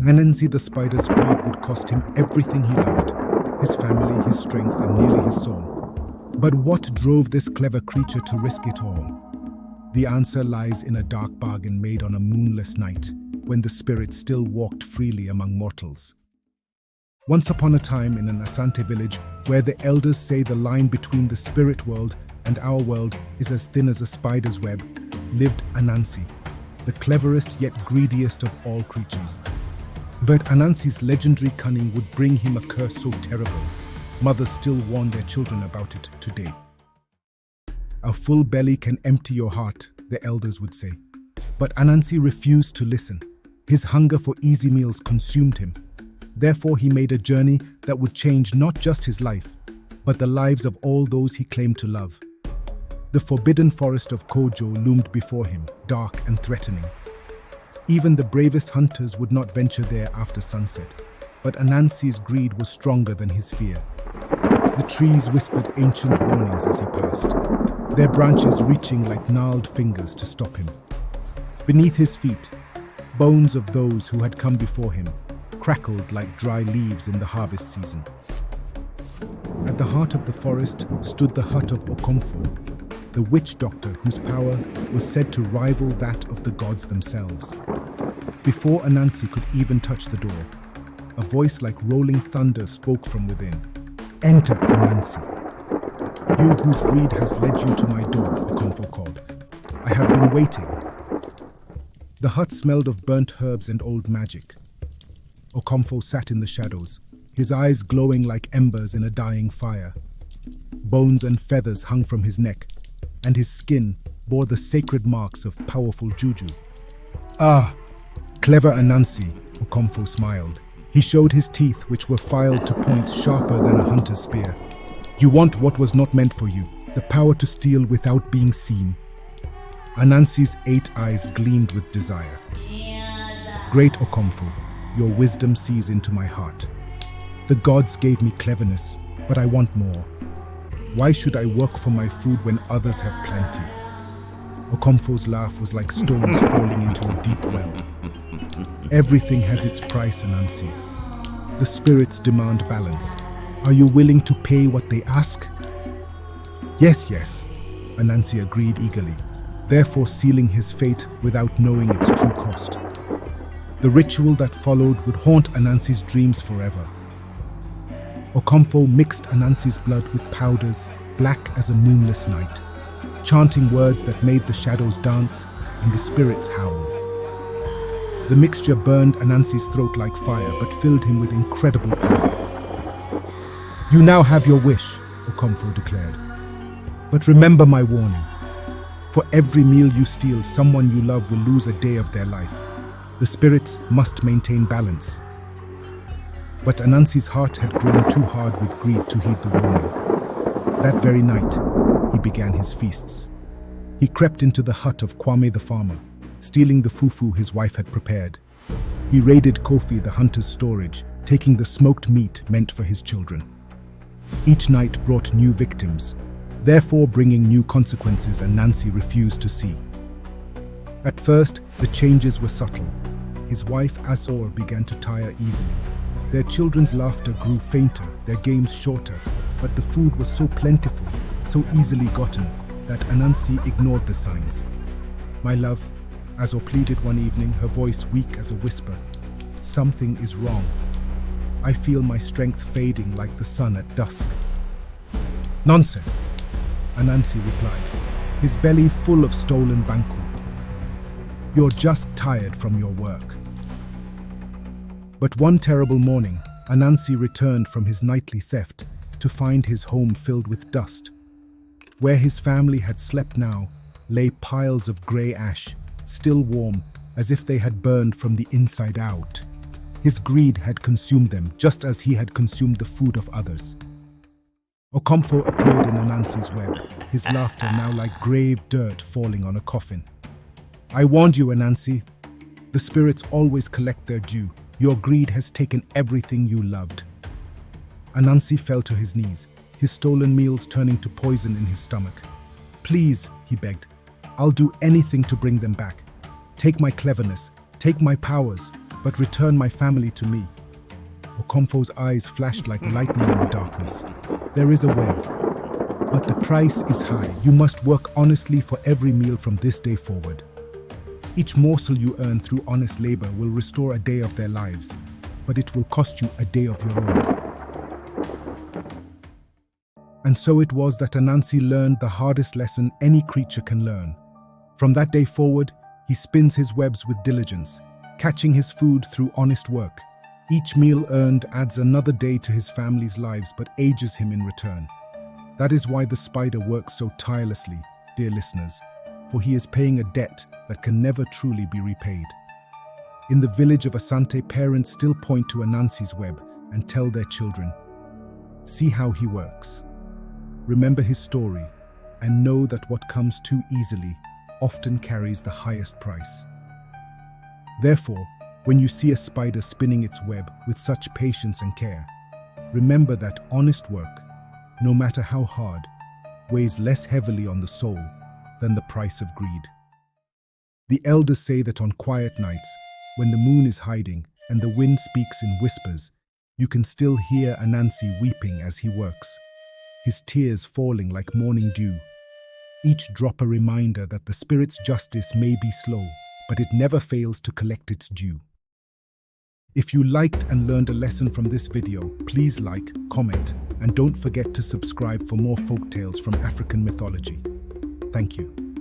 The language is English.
Anansi the spider's greed would cost him everything he loved, his family, his strength, and nearly his soul. But what drove this clever creature to risk it all? The answer lies in a dark bargain made on a moonless night, when the spirit still walked freely among mortals. Once upon a time in an Asante village, where the elders say the line between the spirit world and our world is as thin as a spider's web, lived Anansi, the cleverest yet greediest of all creatures. But Anansi's legendary cunning would bring him a curse so terrible, mothers still warn their children about it today. A full belly can empty your heart, the elders would say. But Anansi refused to listen. His hunger for easy meals consumed him. Therefore, he made a journey that would change not just his life, but the lives of all those he claimed to love. The forbidden forest of Kojo loomed before him, dark and threatening. Even the bravest hunters would not venture there after sunset. But Anansi's greed was stronger than his fear. The trees whispered ancient warnings as he passed, their branches reaching like gnarled fingers to stop him. Beneath his feet, bones of those who had come before him crackled like dry leaves in the harvest season. At the heart of the forest stood the hut of Okomfo, the witch doctor whose power was said to rival that of the gods themselves. Before Anansi could even touch the door, a voice like rolling thunder spoke from within. "Enter, Anansi. You whose greed has led you to my door," Okomfo called. "I have been waiting." The hut smelled of burnt herbs and old magic. Okomfo sat in the shadows, his eyes glowing like embers in a dying fire. Bones and feathers hung from his neck, and his skin bore the sacred marks of powerful juju. "Ah, clever Anansi," Okomfo smiled. He showed his teeth, which were filed to points sharper than a hunter's spear. "You want what was not meant for you, the power to steal without being seen." Anansi's 8 eyes gleamed with desire. "Great Okomfo, your wisdom sees into my heart. The gods gave me cleverness, but I want more. Why should I work for my food when others have plenty?" Okomfo's laugh was like stones falling into a deep well. "Everything has its price, Anansi. The spirits demand balance. Are you willing to pay what they ask?" Yes, Anansi agreed eagerly, therefore sealing his fate without knowing its true cost. The ritual that followed would haunt Anansi's dreams forever. Okomfo mixed Anansi's blood with powders black as a moonless night, chanting words that made the shadows dance and the spirits howl. The mixture burned Anansi's throat like fire, but filled him with incredible power. "You now have your wish," Okomfo declared. "But remember my warning. For every meal you steal, someone you love will lose a day of their life. The spirits must maintain balance." But Anansi's heart had grown too hard with greed to heed the warning. That very night, he began his feasts. He crept into the hut of Kwame the farmer, stealing the fufu his wife had prepared. He raided Kofi the hunter's storage, taking the smoked meat meant for his children. Each night brought new victims, therefore bringing new consequences Anansi refused to see. At first, the changes were subtle. His wife Azor began to tire easily. Their children's laughter grew fainter, their games shorter, but the food was so plentiful, so easily gotten, that Anansi ignored the signs. "My love," Azor pleaded one evening, her voice weak as a whisper, "something is wrong. I feel my strength fading like the sun at dusk." "Nonsense," Anansi replied, his belly full of stolen banku. "You're just tired from your work." But one terrible morning, Anansi returned from his nightly theft to find his home filled with dust. Where his family had slept now lay piles of grey ash, still warm, as if they had burned from the inside out. His greed had consumed them, just as he had consumed the food of others. Okomfo appeared in Anansi's web, his laughter now like grave dirt falling on a coffin. "I warned you, Anansi. The spirits always collect their due. Your greed has taken everything you loved." Anansi fell to his knees, his stolen meals turning to poison in his stomach. "Please," he begged, "I'll do anything to bring them back. Take my cleverness, take my powers. but return my family to me." Okomfo's eyes flashed like lightning in the darkness. "There is a way, but the price is high. You must work honestly for every meal from this day forward. Each morsel you earn through honest labor will restore a day of their lives, but it will cost you a day of your own." And so it was that Anansi learned the hardest lesson any creature can learn. From that day forward, he spins his webs with diligence, catching his food through honest work. Each meal earned adds another day to his family's lives but ages him in return. That is why the spider works so tirelessly, dear listeners, for he is paying a debt that can never truly be repaid. In the village of Asante, parents still point to Anansi's web and tell their children, "See how he works. Remember his story and know that what comes too easily often carries the highest price." Therefore, when you see a spider spinning its web with such patience and care, remember that honest work, no matter how hard, weighs less heavily on the soul than the price of greed. The elders say that on quiet nights, when the moon is hiding and the wind speaks in whispers, you can still hear Anansi weeping as he works, his tears falling like morning dew, each drop a reminder that the spirit's justice may be slow, but it never fails to collect its due. If you liked and learned a lesson from this video, please like, comment, and don't forget to subscribe for more folk tales from African mythology. Thank you.